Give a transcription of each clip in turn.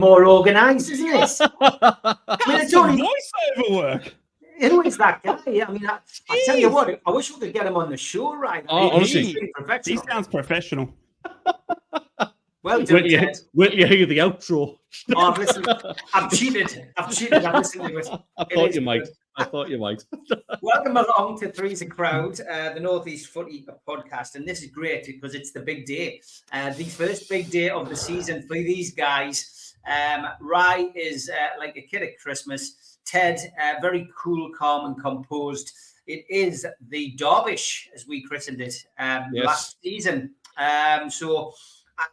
more organised, isn't it? I mean, it's only voiceover work. Who is that guy? I mean, I tell you what, I wish we could get him on the show, right? Honestly, he sounds professional. Well done, Ted. Wait till you hear the outro. Oh, listen, I've cheated. I've listened to it. I thought you might. Welcome along to Three's a Crowd, the Northeast Footy podcast. And this is great because it's the big day. The first big day of the season for these guys. Rye is like a kid at Christmas. Ted, very cool, calm and composed. It is the Derbysh, as we christened it last season. So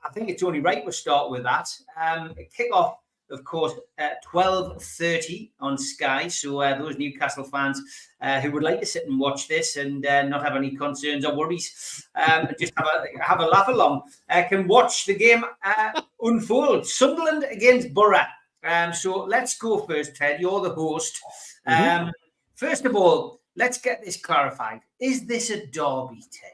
I think it's only right we start with that. Kick off, of course, at 12:30 on Sky. So those Newcastle fans who would like to sit and watch this and not have any concerns or worries, just have a laugh along, can watch the game unfold. Sunderland against BORO. So let's go first, Ted. You're the host. First of all, let's get this clarified. Is this a derby, Ted?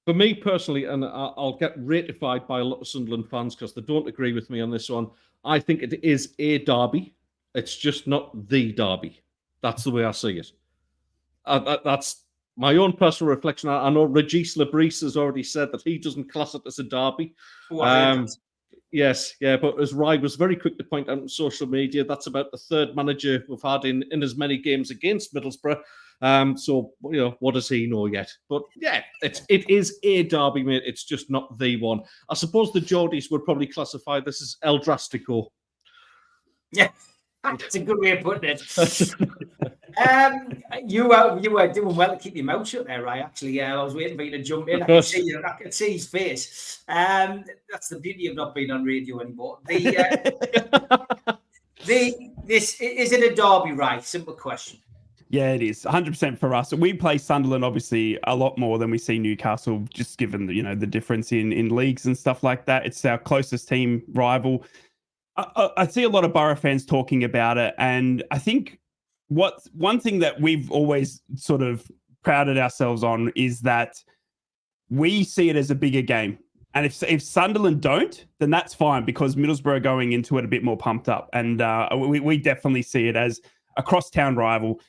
For me personally, and I'll get ratified by a lot of Sunderland fans because they don't agree with me on this one, I think it is a derby. It's just not the derby. That's the way I see it. That's my own personal reflection. I know Regis Labrise has already said that he doesn't class it as a derby. Yes, but as Rye was very quick to point out on social media, that's about the third manager we've had in as many games against Middlesbrough. So, what does he know yet? But yeah, it is a derby, mate. It's just not the one. I suppose the Geordies would probably classify this as El Drastico. Yeah, that's a good way of putting it. You were doing well to keep your mouth shut there, Rye. Actually, I was waiting for you to jump in. I could see his face. That's the beauty of not being on radio anymore. Is it a derby, Rye? Simple question. Yeah, it is 100% for us. We play Sunderland obviously a lot more than we see Newcastle, just given the difference in leagues and stuff like that. It's our closest team rival. I see a lot of Borough fans talking about it, and I think one thing that we've always sort of prided ourselves on is that we see it as a bigger game. And if Sunderland don't, then that's fine because Middlesbrough are going into it a bit more pumped up, and we definitely see it as a crosstown rival.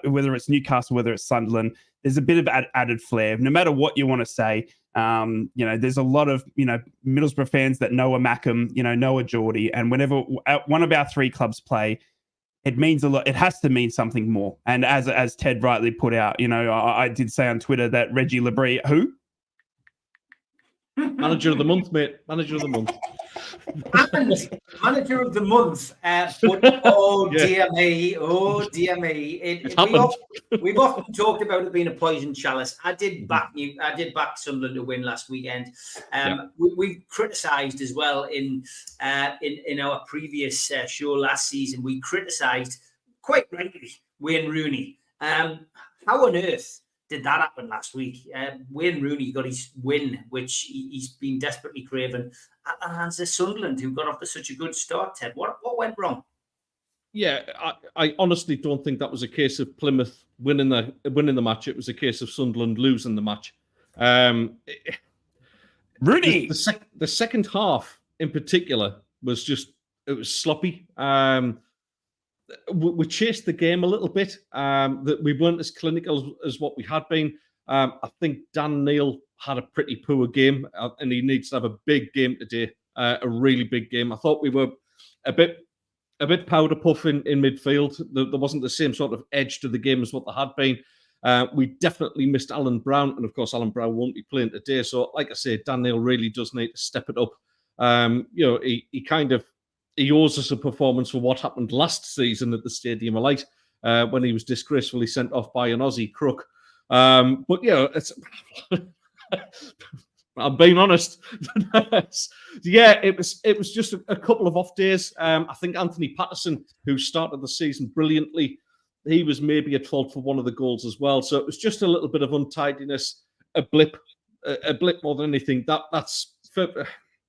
Whether it's Newcastle, whether it's Sunderland, there's a bit of added flair. No matter what you want to say, there's a lot of Middlesbrough fans that know a Mackem, know a Geordie, and whenever one of our three clubs play, it means a lot. It has to mean something more. And as Ted rightly put out, I did say on Twitter that Regis Labrise, who? Manager of the month, mate. Manager of the month. And manager of the month. But dear me. We've often talked about it being a poison chalice. I did back Sunderland to win last weekend. We criticised as well in our previous show last season. We criticised quite rightly Wayne Rooney. How on earth did that happen last week? Wayne Rooney got his win, which he's been desperately craving. And it's Sunderland who got off to such a good start, Ted. What went wrong? Yeah, I honestly don't think that was a case of Plymouth winning the match. It was a case of Sunderland losing the match. Rooney! The second half in particular was sloppy. We chased the game a little bit. That we weren't as clinical as what we had been. I think Dan Neil had a pretty poor game, and he needs to have a big game today, a really big game. I thought we were a bit powder puff in midfield. There wasn't the same sort of edge to the game as what there had been. We definitely missed Alan Brown, and of course Alan Brown won't be playing today. So, like I say, Dan Neil really does need to step it up. He owes us a performance for what happened last season at the Stadium of Light when he was disgracefully sent off by an Aussie crook. But it's. I'm being honest. It was just a couple of off days. I think Anthony Patterson, who started the season brilliantly, he was maybe at fault for one of the goals as well. So it was just a little bit of untidiness, a blip more than anything.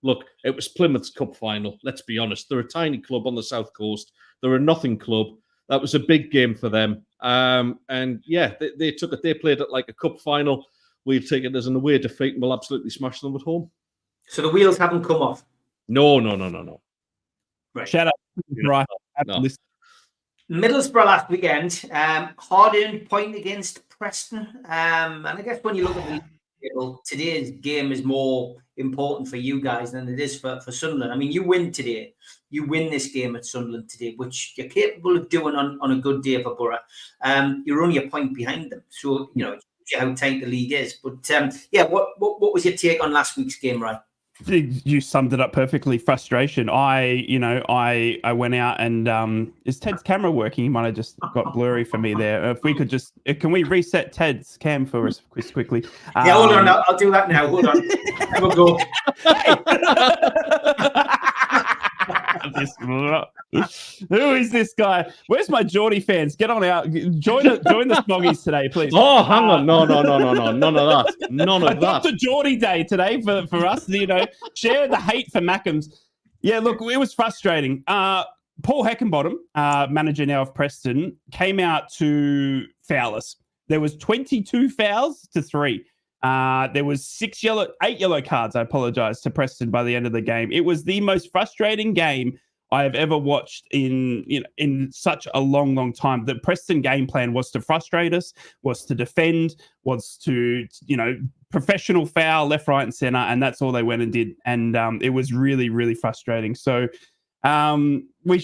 Look, it was Plymouth's cup final. Let's be honest. They're a tiny club on the south coast. They're a nothing club. That was a big game for them. They took it. They played it like a cup final. We'll take it as an away defeat and we'll absolutely smash them at home. So the wheels haven't come off? No. Right. Shout out to right. No. Middlesbrough last weekend, hard-earned point against Preston. And I guess when you look at the table, today's game is more important for you guys than it is for Sunderland. I mean, you win today. You win this game at Sunderland today, which you're capable of doing on a good day for Borough. You're only a point behind them. So, you know, how tight the league is. But, yeah, what was your take on last week's game, Ryan? You summed it up perfectly. Frustration. I went out and is Ted's camera working? He might have just got blurry for me there. If we could just, can we reset Ted's cam for us quickly? Yeah, hold on. I'll do that now. Hold on. We'll go. Who is this guy? Where's my Geordie fans? Get on out. Join the Smoggies today, please. Oh, hang on. No. None of that. None of that. It's a Geordie day today for us. You know, share the hate for Mackems. Yeah, look, it was frustrating. Paul Heckenbottom, manager now of Preston, came out to foul us. There was 22 fouls to 3. There was 8 yellow cards, I apologize, to Preston by the end of the game. It was the most frustrating game I have ever watched in such a long time. The Preston game plan was to frustrate us, was to defend, was to, professional foul left, right, and center, and that's all they went and did. And it was really, really frustrating. So we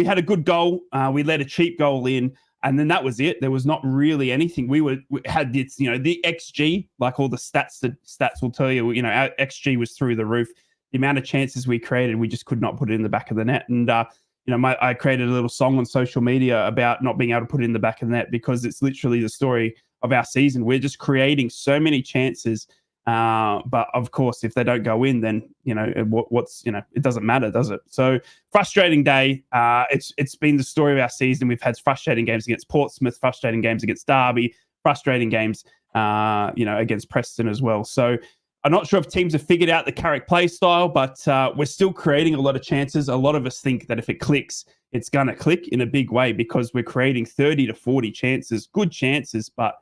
had a good goal. We let a cheap goal in. And then that was it. There was not really anything. We had this, the XG, like all the stats will tell you, our XG was through the roof. The amount of chances we created, we just could not put it in the back of the net. And, I created a little song on social media about not being able to put it in the back of the net because it's literally the story of our season. We're just creating so many chances. But of course, if they don't go in, then, it doesn't matter, does it? So frustrating day. It's been the story of our season. We've had frustrating games against Portsmouth, frustrating games against Derby, frustrating games, against Preston as well. So I'm not sure if teams have figured out the Carrick play style, but we're still creating a lot of chances. A lot of us think that if it clicks, it's going to click in a big way because we're creating 30 to 40 chances, good chances, but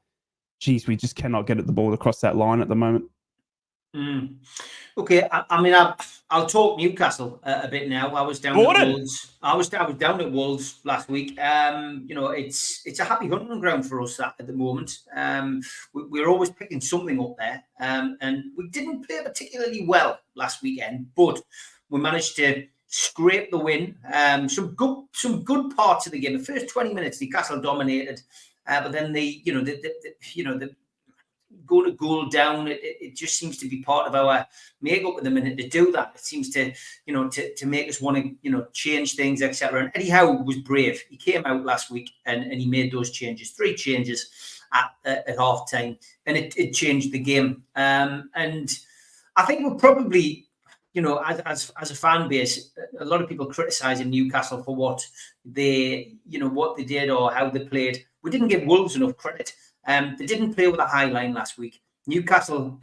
geez, we just cannot get the ball across that line at the moment. Okay, I mean, I'll talk Newcastle a bit now. I was down at Wolves. I was down at Wolves last week. It's a happy hunting ground for us at the moment. We're always picking something up there, and we didn't play particularly well last weekend, but we managed to scrape the win. Some good parts of the game. The first 20 minutes, Newcastle dominated, but then the going to goal down, it just seems to be part of our makeup at the minute to do that. It seems to, to make us want to, change things, etc. And Eddie Howe was brave. He came out last week and he made those changes, 3 changes at half time, and it changed the game. And I think we're probably, as a fan base, a lot of people criticising Newcastle for what they did or how they played. We didn't give Wolves enough credit. They didn't play with a high line last week. Newcastle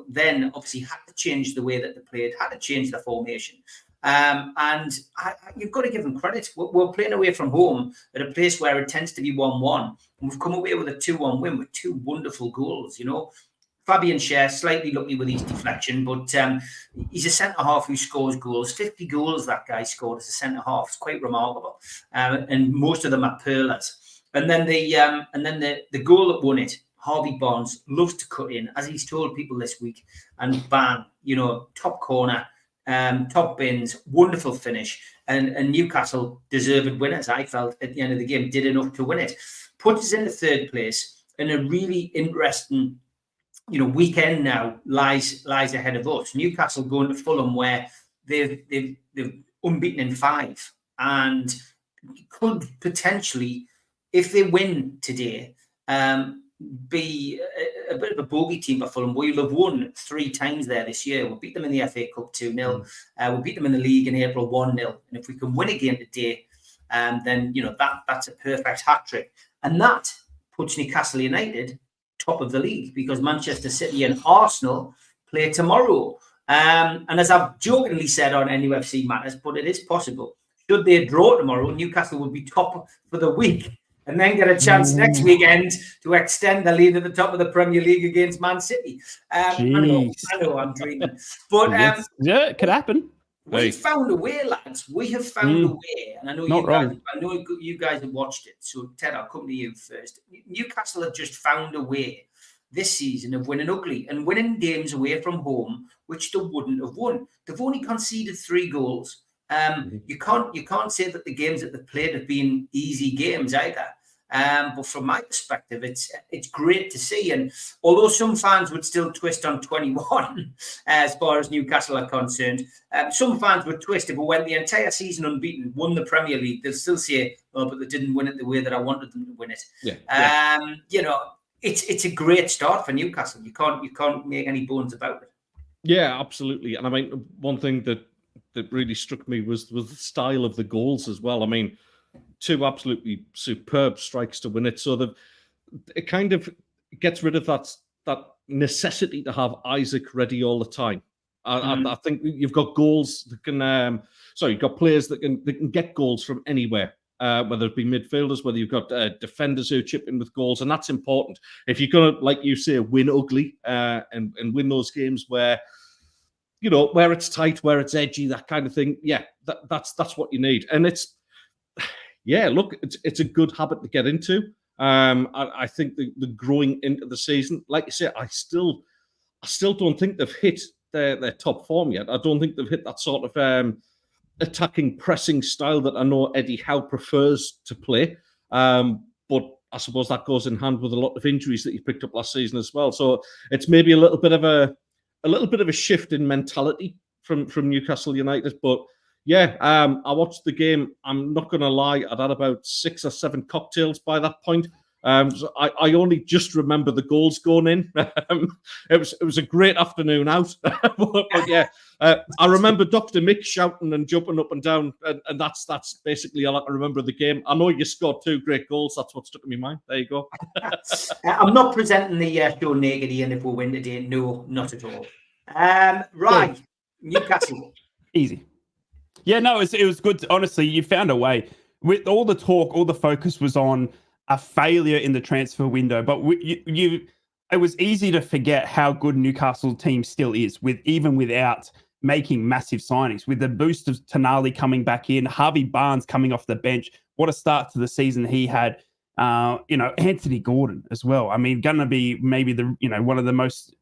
then obviously had to change the way that they played, had to change the formation. You've got to give them credit. We're playing away from home at a place where it tends to be 1-1. And we've come away with a 2-1 win with 2 wonderful goals, Fabian Schär, slightly lucky with his deflection, but he's a centre-half who scores goals. 50 goals that guy scored as a centre-half. It's quite remarkable. And most of them are pearlers. And then the goal that won it, Harvey Barnes loves to cut in, as he's told people this week, and bang, top corner, top bins, wonderful finish. And Newcastle deserved winners, I felt, at the end of the game, did enough to win it. Puts us in the 3rd place, and a really interesting, weekend now lies ahead of us. Newcastle going to Fulham, where they've unbeaten in 5, and could potentially, if they win today, be a bit of a bogey team for Fulham. We'll have won 3 times there this year. We'll beat them in the FA Cup 2-0. We'll beat them in the league in April 1-0. And if we can win again today, then that's a perfect hat trick. And that puts Newcastle United top of the league because Manchester City and Arsenal play tomorrow. And as I've jokingly said on NUFC Matters, but it is possible. Should they draw tomorrow, Newcastle will be top for the week. And then get a chance next weekend to extend the lead at the top of the Premier League against Man City. I know I'm dreaming. But yeah, it could happen. We found a way, lads. We have found a way, and I know you guys have watched it. So, Ted, I'll come to you first. Newcastle have just found a way this season of winning ugly and winning games away from home, which they wouldn't have won. They've only conceded 3 goals. You can't say that the games that they've played have been easy games either. But from my perspective, it's great to see. And although some fans would still twist on 21 as far as Newcastle are concerned, some fans would twist it. But when the entire season unbeaten, won the Premier League, they'll still say, "Oh, but they didn't win it the way that I wanted them to win it." It's a great start for Newcastle. You can't make any bones about it. Yeah, absolutely. And I mean, one thing that really struck me was the style of the goals as well. I mean, 2 absolutely superb strikes to win it. So it kind of gets rid of that necessity to have Isaac ready all the time. I think you've got goals that can. You've got players that can get goals from anywhere. Whether it be midfielders, whether you've got defenders who chip in with goals, and that's important. If you're going to, like you say, win ugly and win those games where where it's tight, where it's edgy, that kind of thing. Yeah, that's what you need, and it's a good habit to get into. I think the growing into the season, like you say, I still don't think they've hit their top form yet. I don't think they've hit that sort of attacking, pressing style that I know Eddie Howe prefers to play. But I suppose that goes in hand with a lot of injuries that he picked up last season as well. So it's maybe a little bit of a shift in mentality from Newcastle United. But yeah, I watched the game. I'm not going to lie, I'd had about 6 or 7 cocktails by that point. So I only just remember the goals going in. It was a great afternoon out. but yeah, I remember Dr. Mick shouting and jumping up and down, and that's basically all I can remember of the game. I know you scored 2 great goals. That's what stuck in my mind. There you go. I'm not presenting the show naked, Ian, if we win today. No, not at all. Right, Newcastle. Easy. Yeah, no, it was good. Honestly, you found a way. With all the talk, all the focus was on a failure in the transfer window, but it was easy to forget how good Newcastle team still is, even without making massive signings. With the boost of Tonali coming back in, Harvey Barnes coming off the bench, what a start to the season he had. Anthony Gordon as well. I mean, going to be maybe one of the most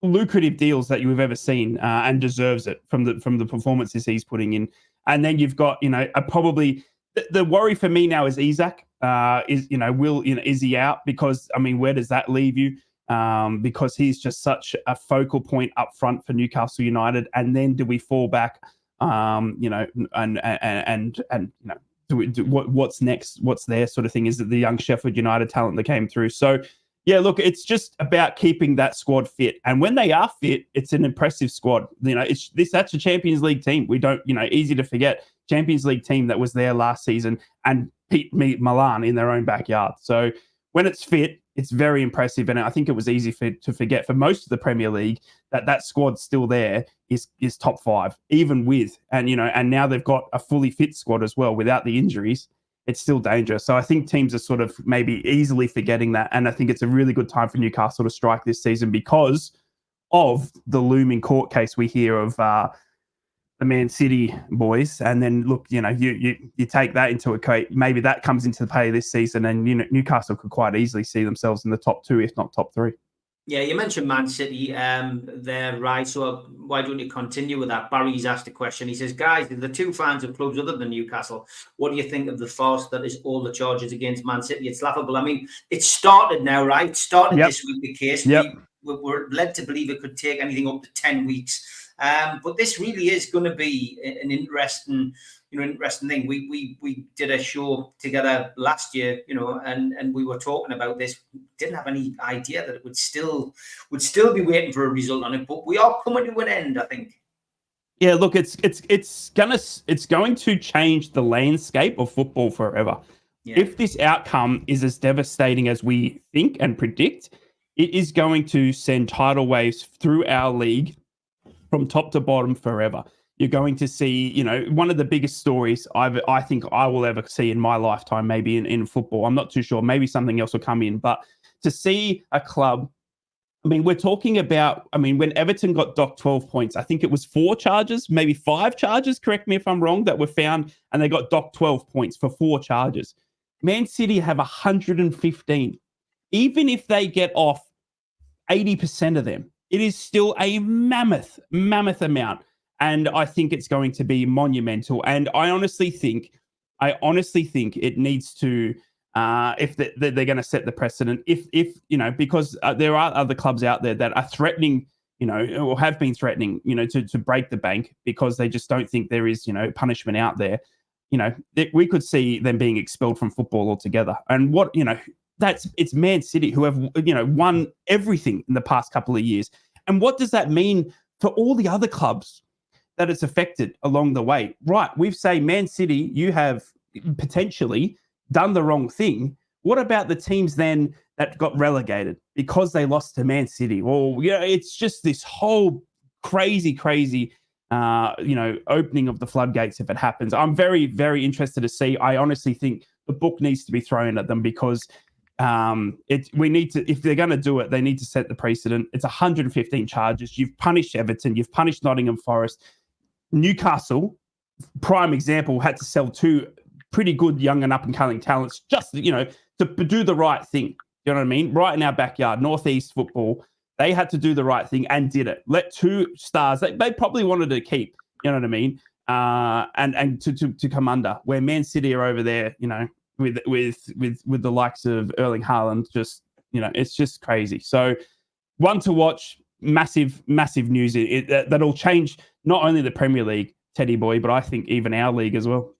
lucrative deals that you've ever seen, and deserves it from the performances he's putting in. And then you've got probably the worry for me now is Isaac. Is he out? Because I mean, where does that leave you? Because he's just such a focal point up front for Newcastle United. And then do we fall back? What's next? What's their sort of thing? Is it the young Sheffield United talent that came through? So yeah, look, it's just about keeping that squad fit. And when they are fit, it's an impressive squad. That's a Champions League team. We don't, easy to forget, Champions League team that was there last season and beat Milan in their own backyard. So when it's fit, it's very impressive. And I think it was easy to forget for most of the Premier League that squad still there is top 5, even with, and now they've got a fully fit squad as well without the injuries. It's still dangerous. So I think teams are sort of maybe easily forgetting that. And I think it's a really good time for Newcastle to strike this season because of the looming court case we hear of the Man City boys. And then look, you take that into account. Maybe that comes into play this season, and Newcastle could quite easily see themselves in the top 2, if not top 3. Yeah, you mentioned Man City there, right? So why don't you continue with that? Barry's asked a question. He says, guys, the 2 fans of clubs other than Newcastle, what do you think of the farce that is all the charges against Man City? It's laughable. I mean, it's started now, right? It started this week, the case. Yep. We're led to believe it could take anything up to 10 weeks. But this really is going to be an interesting thing. We did a show together last year, and we were talking about this. Didn't have any idea that it would still be waiting for a result on it, but we are coming to an end, I think. Yeah, look, it's going to change the landscape of football forever. Yeah. If this outcome is as devastating as we think and predict, it is going to send tidal waves through our league from top to bottom forever. You're going to see, one of the biggest stories I think I will ever see in my lifetime, maybe in football. I'm not too sure. Maybe something else will come in. But to see a club I mean, we're talking about, when Everton got docked 12 points, I think it was 4 charges, maybe 5 charges, correct me if I'm wrong, that were found, and they got docked 12 points for 4 charges. Man City have 115. Even if they get off 80% of them, it is still a mammoth amount. And I think it's going to be monumental. And I honestly think it needs to, if they're going to set the precedent, because there are other clubs out there that are threatening, or have been threatening, to break the bank because they just don't think there is, punishment out there. We could see them being expelled from football altogether. And it's Man City who have, won everything in the past couple of years. And what does that mean for all the other clubs that it's affected along the way? Right. We've say, Man City, you have potentially done the wrong thing. What about the teams then that got relegated because they lost to Man City? Well, it's just this whole crazy, opening of the floodgates if it happens. I'm very, very interested to see. I honestly think the book needs to be thrown at them because we need to, if they're going to do it, they need to set the precedent. It's 115 charges. You've punished Everton. You've punished Nottingham Forest. Newcastle, prime example, had to sell 2 pretty good young and up-and-coming talents just, to do the right thing. You know what I mean? Right in our backyard, Northeast football, they had to do the right thing and did it. Let 2 stars, they probably wanted to keep, you know what I mean? And to come under, where Man City are over there, with the likes of Erling Haaland, just, it's just crazy. So one to watch, massive news. That'll change not only the Premier League, Teddy boy, but I think even our league as well.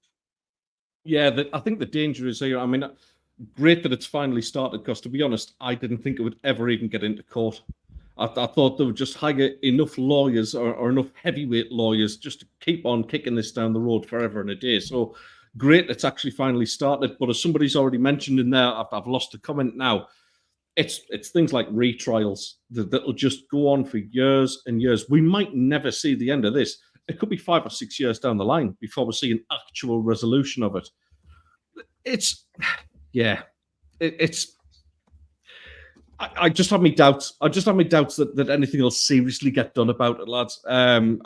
Yeah, I think the danger is here. Great that it's finally started, because to be honest, I didn't think it would ever even get into court. I thought they would just hire enough lawyers or enough heavyweight lawyers just to keep on kicking this down the road forever and a day. So great it's actually finally started. But as somebody's already mentioned in there, I've lost a comment now. It's things like retrials that'll just go on for years and years. We might never see the end of this. It could be 5 or 6 years down the line before we see an actual resolution of it. I just have my doubts. I just have my doubts that anything will seriously get done about it, lads. I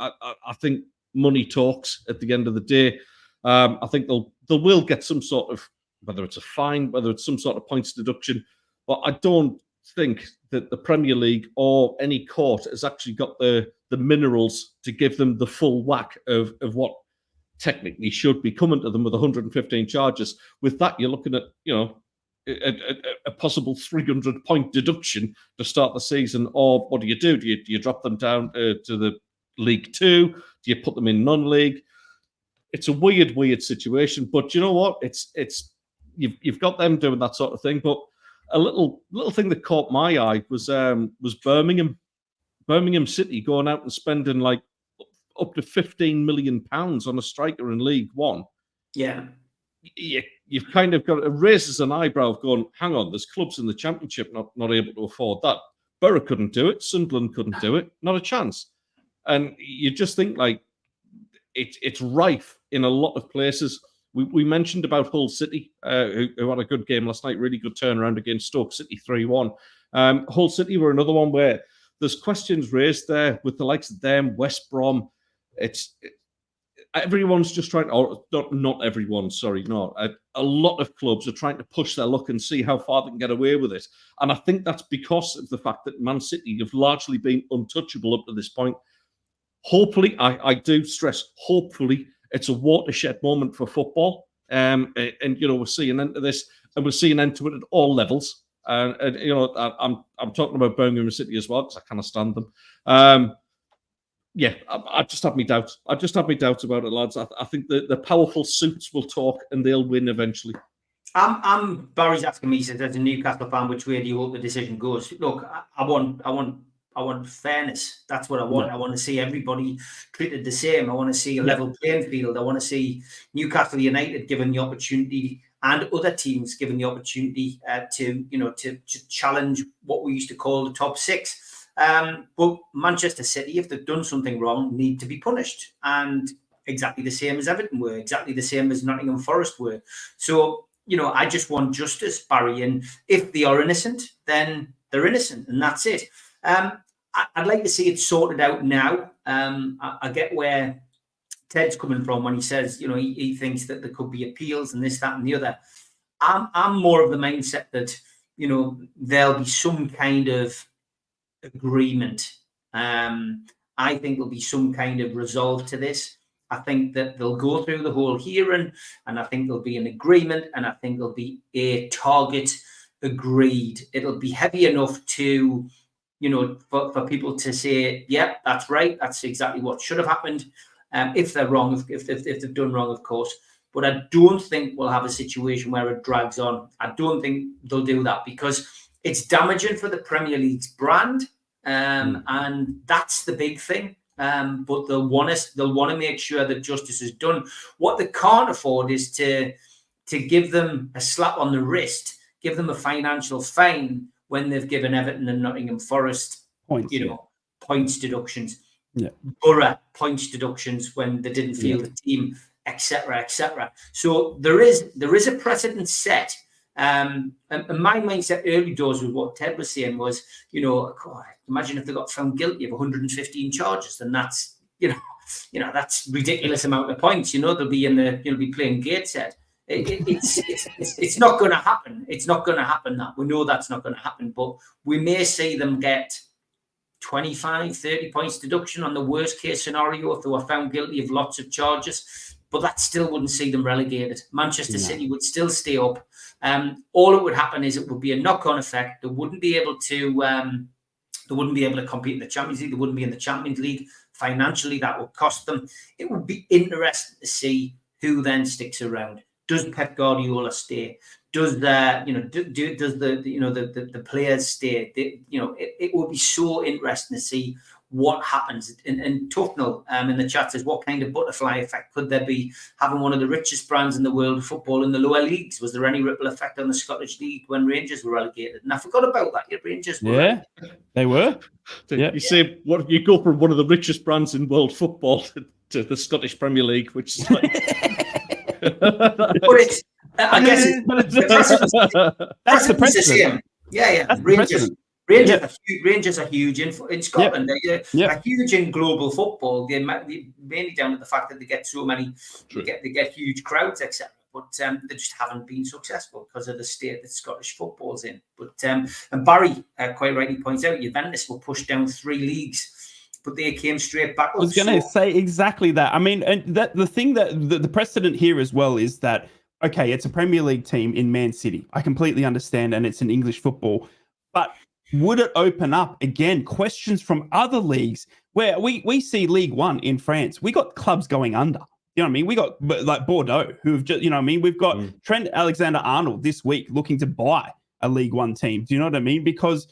think money talks at the end of the day. I think they will get some sort of, whether it's a fine, whether it's some sort of points deduction, but I don't think that the Premier League or any court has actually got the minerals to give them the full whack of what technically should be coming to them with 115 charges. With that, you're looking at, a possible 300-point deduction to start the season. Or what do you do? Do you drop them down to the League 2? Do you put them in non-league? It's a weird situation. But you know what? It's you've got them doing that sort of thing. But a little thing that caught my eye was Birmingham City going out and spending like up to £15 million on a striker in League One. Yeah. You've kind of got, it raises an eyebrow of going, hang on, there's clubs in the Championship not able to afford that. Borough couldn't do it. Sunderland couldn't do it. Not a chance. And you just think like it's rife in a lot of places. We mentioned about Hull City, who had a good game last night, really good turnaround against Stoke City 3-1. Hull City were another one where there's questions raised there with the likes of them, West Brom. Everyone's just trying, or not everyone, sorry, no. A lot of clubs are trying to push their luck and see how far they can get away with it. And I think that's because of the fact that Man City have largely been untouchable up to this point. Hopefully, I do stress, hopefully, it's a watershed moment for football. And we're seeing an end to this, and we're seeing an end to it at all levels. I'm talking about Birmingham City as well, because I kind of stand them. I just have my doubts. I just have my doubts about it, lads. I think the powerful suits will talk, and they'll win eventually. Barry's asking me, says, as a Newcastle fan, which way do you hope the decision goes? Look, I want fairness. That's what I want. Yeah. I want to see everybody treated the same. I want to see a level playing field. I want to see Newcastle United given the opportunity, and other teams given the opportunity to challenge what we used to call the top 6. But Manchester City, if they've done something wrong, need to be punished. And exactly the same as Everton were, exactly the same as Nottingham Forest were. So, I just want justice, Barry. And if they are innocent, then they're innocent. And that's it. I'd like to see it sorted out now. I get where Ted's coming from when he says, he thinks that there could be appeals and this, that, and the other. I'm more of the mindset that, there'll be some kind of agreement. I think there'll be some kind of resolve to this. I think that they'll go through the whole hearing, and I think there'll be an agreement, and I think there'll be a target agreed. It'll be heavy enough to, for people to say, yeah, that's right, that's exactly what should have happened. If they're wrong, if they've done wrong, of course. But I don't think we'll have a situation where it drags on. I don't think they'll do that because it's damaging for the Premier League's brand, and that's the big thing. But they'll want to make sure that justice is done. What they can't afford is to give them a slap on the wrist, give them a financial fine when they've given Everton and Nottingham Forest points deductions. Yeah. BORO points deductions when they didn't field the team, etc., etc. So there is a precedent set. And my mindset early doors with what Ted was saying was, God, imagine if they got found guilty of 115 charges, then that's, that's ridiculous amount of points. They'll be be playing Gateshead. It's not going to happen. It's not going to happen. That we know that's not going to happen. But we may see them get 25, 30 points deduction on the worst case scenario if they were found guilty of lots of charges. But that still wouldn't see them relegated. Manchester City would still stay up. All it would happen is it would be a knock-on effect. They wouldn't be able to. They wouldn't be able to compete in the Champions League. They wouldn't be in the Champions League. Financially, that would cost them. It would be interesting to see who then sticks around. Does Pep Guardiola stay? Does the players stay? It would be so interesting to see what happens. And Tufnell in the chat says, what kind of butterfly effect could there be having one of the richest brands in the world of football in the lower leagues? Was there any ripple effect on the Scottish League when Rangers were relegated? And I forgot about that. Rangers were. Yeah, they were. You say you go from one of the richest brands in world football to the Scottish Premier League, which is like. But I guess that's the precedent. Yeah. Rangers are huge in Scotland. They're huge in global football. They're mainly down to the fact that they get so many, they get huge crowds, etc. But they just haven't been successful because of the state that Scottish football's in. But and Barry quite rightly points out, Juventus were pushed down 3 leagues. But they came straight back. I was going to say exactly that. I mean, and that the thing that the precedent here as well is that, okay, it's a Premier League team in Man City. I completely understand, and it's an English football. But would it open up, again, questions from other leagues where we see League One in France? We got clubs going under. You know what I mean? We got like Bordeaux, who have just, we've got Trent Alexander-Arnold this week looking to buy a League One team. Do you know what I mean? Because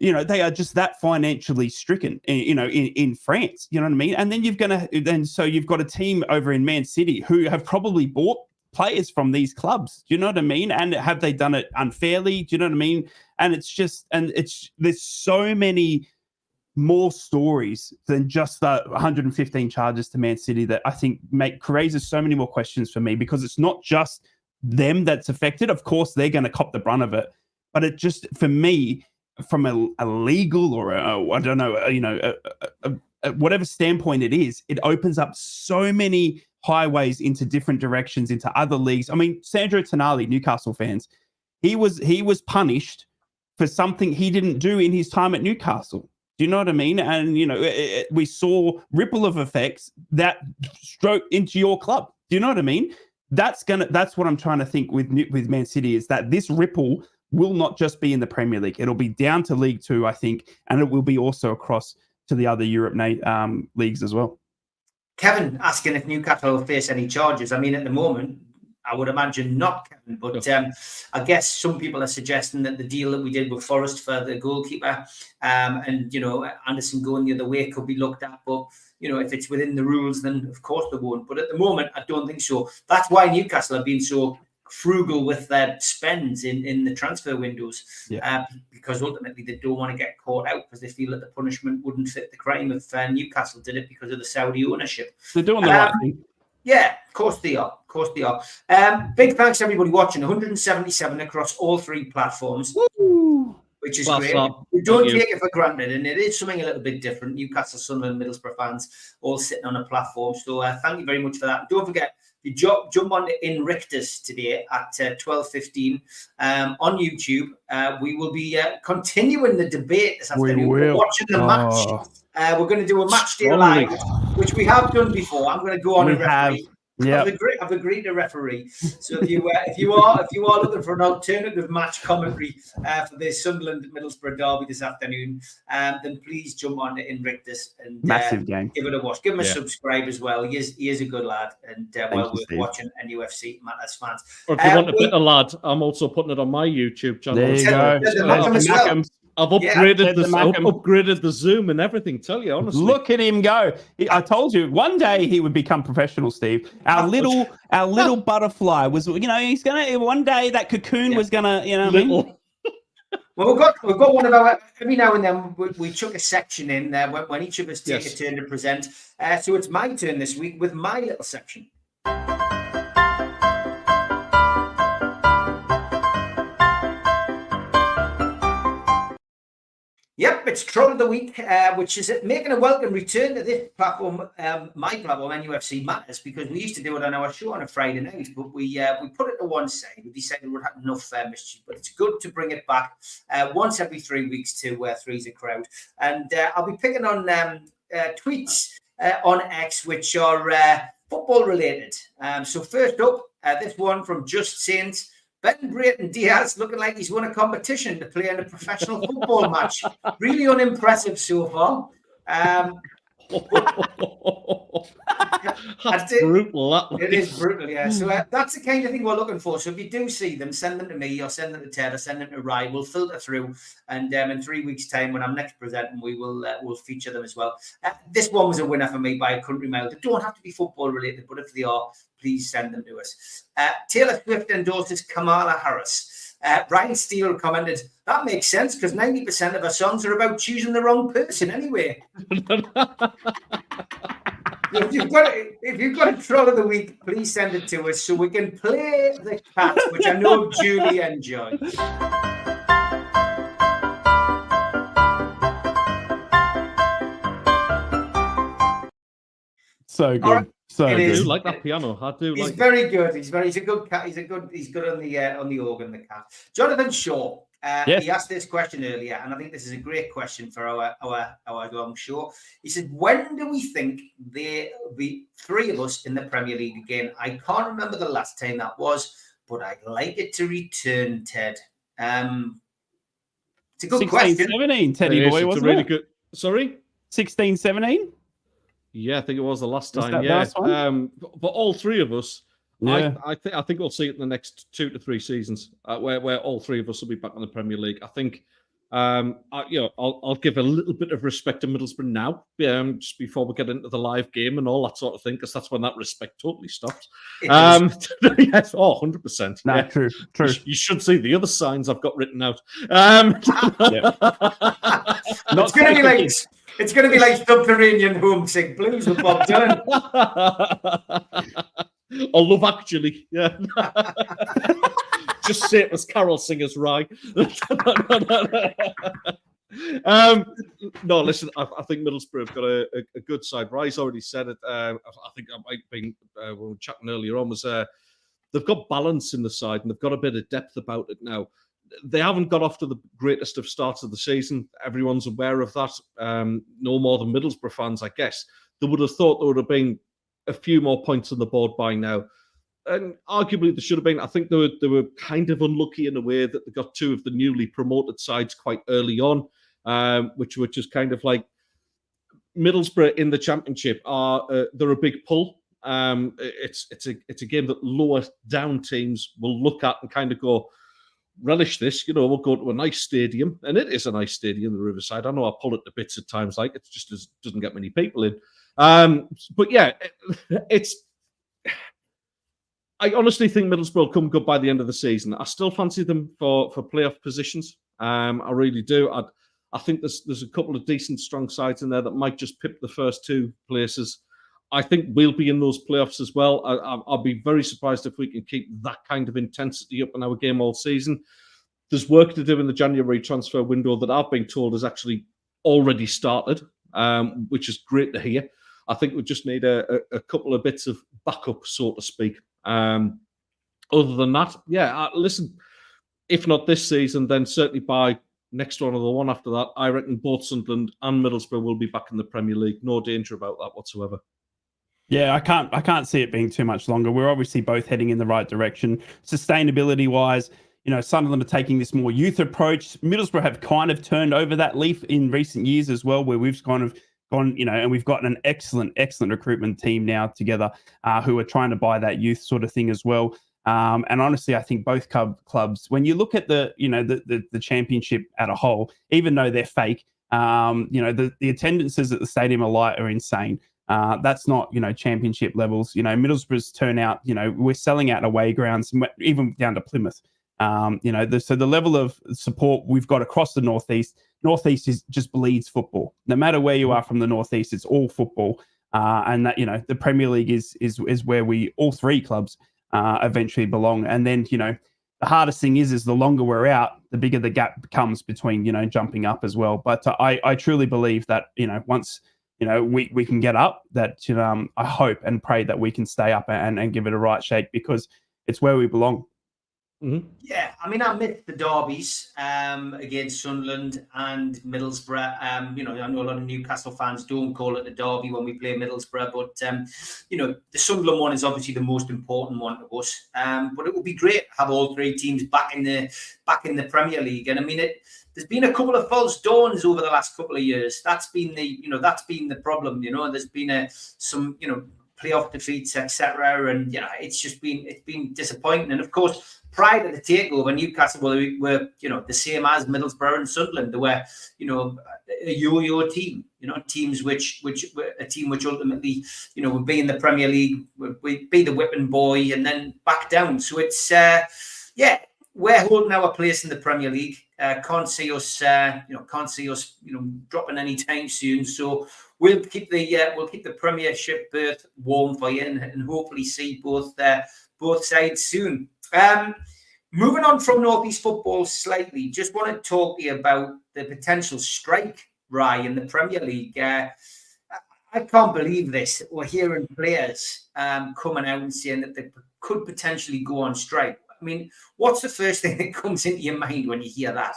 they are just that financially stricken, in France. You know what I mean? And then you've got a team over in Man City who have probably bought players from these clubs. Do you know what I mean? And have they done it unfairly? Do you know what I mean? And there's so many more stories than just the 115 charges to Man City that I think raises so many more questions for me, because it's not just them that's affected. Of course, they're going to cop the brunt of it, but it just, for me, from a legal or whatever standpoint it is, it opens up so many highways into different directions, into other leagues. I mean, Sandro Tonali, Newcastle fans, he was punished for something he didn't do in his time at Newcastle. Do you know what I mean? And we saw ripple of effects that stroke into your club. Do you know what I mean? That's what I'm trying to think with Man City, is that this ripple will not just be in the Premier League. It'll be down to League Two, I think, and it will be also across to the other Europe leagues as well. Kevin asking if Newcastle will face any charges. I mean, at the moment, I would imagine not, Kevin. But I guess some people are suggesting that the deal that we did with Forest for the goalkeeper and, Anderson going the other way could be looked at. But, if it's within the rules, then of course they won't. But at the moment, I don't think so. That's why Newcastle have been so frugal with their spends in the transfer windows, because ultimately they don't want to get caught out, because they feel that the punishment wouldn't fit the crime if Newcastle did it because of the Saudi ownership. They're doing the right thing. Yeah, of course they are. Big thanks to everybody watching. 177 across all 3 platforms. Woo! which is Class great. that. We don't Thank you. take it for granted, and it is something a little bit different. Newcastle, Sunderland, Middlesbrough fans all sitting on a platform. So thank you very much for that. Don't forget, you jump on to Invictus today at 12:15 on YouTube. We will be continuing the debate this afternoon. We're watching the match. We're going to do a match day live, which we have done before. I'm going to go on and referee. Yeah, I've agreed to referee. So if you are looking for an alternative match commentary for the Sunderland Middlesbrough derby this afternoon, then please jump on to Invictus and massive game. Give it a watch. Give him a subscribe as well. He is a good lad and well worth watching. And UFC Matters fans. Or if you want a bit of lad, I'm also putting it on my YouTube channel. There you go. I've upgraded the Zoom and everything. Tell you honestly, look at him go. I told you one day he would become professional. Steve, our little butterfly was. He's gonna one day that cocoon was gonna. Well, we've got one of our every now and then we chuck a section in there when each of us take a turn to present. So it's my turn this week with my little section. Yep, it's Troll of the Week, which is making a welcome return to this platform, my platform, NUFC Matters, because we used to do it on our show on a Friday night, but we put it to one side. We decided we'd had enough mischief, but it's good to bring it back once every 3 weeks to Three's a Crowd. And I'll be picking on tweets on X, which are football related. So first up, this one from Just Saints. Ben Brayton Diaz looking like he's won a competition to play in a professional football match. Really unimpressive so far. That's brutal. It is brutal, yeah. So that's the kind of thing we're looking for. So if you do see them, send them to me or send them to Ted or send them to Rye. We'll filter through, and in 3 weeks' time, when I'm next presenting, we'll feature them as well. This one was a winner for me by a country mile. They don't have to be football related, but if they are, please send them to us. Taylor Swift endorses Kamala Harris. Brian Steele commented, that makes sense because 90% of her songs are about choosing the wrong person anyway. If you've got a Troll of the Week, please send it to us so we can play the cat, which I know Julie enjoys. So good. So I good. do like that piano. He's very good. He's a good cat. He's good on the organ, the cat. Jonathan Shaw. He asked this question earlier, and I think this is a great question for our long show. He said, when do we think there will be three of us in the Premier League again? I can't remember the last time that was, but I'd like it to return, Ted. It's a good 16, question. 17, Teddy boy, wasn't really it? good. Sorry? 16, 17? Yeah, I think it was the last time. The last one? But all three of us, Yeah. I think we'll see it in the next 2 to 3 seasons, where all three of us will be back in the Premier League. I think, I'll give a little bit of respect to Middlesbrough now, just before we get into the live game and all that sort of thing, because that's when that respect totally stops. Yes, 100%. No, yeah. true. You should see the other signs I've got written out. It's going to be like Subterranean Homesick Blues with Bob Dylan. Or Love Actually, yeah. Just say it was carol singers, right? No, listen, I think Middlesbrough have got a good side. Rye's already said it. I think I might have been, when we were chatting earlier on, was they've got balance in the side and they've got a bit of depth about it now. They haven't got off to the greatest of starts of the season. Everyone's aware of that. No more than Middlesbrough fans, I guess. They would have thought there would have been a few more points on the board by now. And arguably there should have been. I think they were kind of unlucky in a way that they got two of the newly promoted sides quite early on, which were just kind of like Middlesbrough in the Championship they're a big pull. It's a game that lower down teams will look at and kind of go, relish this, we'll go to a nice stadium, and it is a nice stadium, the Riverside. I know I pull it to bits at times, like it just doesn't get many people in. But yeah, I honestly think Middlesbrough will come good by the end of the season. I still fancy them for playoff positions. I really do. I think there's a couple of decent, strong sides in there that might just pip the first two places. I think we'll be in those playoffs as well. I'll be very surprised if we can keep that kind of intensity up in our game all season. There's work to do in the January transfer window that I've been told has actually already started, which is great to hear. I think we just need a couple of bits of backup, so to speak. Other than that, listen, if not this season, then certainly by next one or the one after that, I reckon both Sunderland and Middlesbrough will be back in the Premier League. No danger about that whatsoever. Yeah, I can't see it being too much longer. We're obviously both heading in the right direction. Sustainability wise, Sunderland are taking this more youth approach. Middlesbrough have kind of turned over that leaf in recent years as well, where we've kind of gone, and we've got an excellent recruitment team now together who are trying to buy that youth sort of thing as well. And honestly, I think both clubs, when you look at the championship at a whole, even though they're fake, the attendances at the Stadium of Light are insane. That's not, championship levels. Middlesbrough's turnout, we're selling out away grounds, even down to Plymouth. So the level of support we've got across the Northeast just bleeds football. No matter where you are from the Northeast, it's all football. And that, the Premier League is where all three clubs eventually belong. And then, the hardest thing is the longer we're out, the bigger the gap becomes between, jumping up as well. But I truly believe that, once, we can get up, that, I hope and pray that we can stay up and give it a right shake, because it's where we belong. Mm-hmm. Yeah, I mean, I missed the derbies against Sunderland and Middlesbrough. I know a lot of Newcastle fans don't call it a derby when we play Middlesbrough, but the Sunderland one is obviously the most important one to us. But it would be great to have all three teams back in the Premier League. And I mean, there's been a couple of false dawns over the last couple of years. That's been the problem. There's been some playoff defeats, etc. And it's been disappointing. And of course, prior to the takeover, Newcastle were the same as Middlesbrough and Sunderland. They were a yo-yo team. Teams which ultimately would be in the Premier League, would be the whipping boy, and then back down. So it's we're holding our place in the Premier League. Can't see us dropping any time soon. So we'll keep the Premiership berth warm for you, and hopefully see both sides soon. Moving on from Northeast football slightly, just want to talk to you about the potential strike, Rye, in the Premier League. I can't believe this. We're hearing players coming out and saying that they could potentially go on strike. I mean, what's the first thing that comes into your mind when you hear that?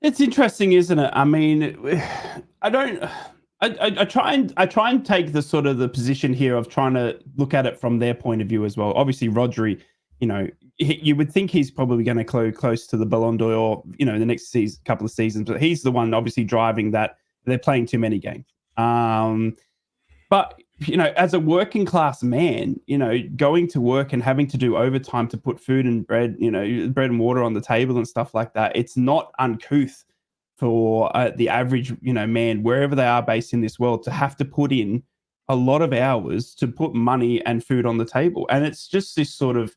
It's interesting, isn't it? I mean, I try and take the sort of the position here of trying to look at it from their point of view as well. Obviously, Rodri, you would think he's probably going to go close to the Ballon d'Or, the next couple of seasons, but he's the one obviously driving that. They're playing too many games. But as a working class man, going to work and having to do overtime to put food and bread and water on the table and stuff like that, it's not uncouth for the average, man, wherever they are based in this world, to have to put in a lot of hours to put money and food on the table. And it's just this sort of,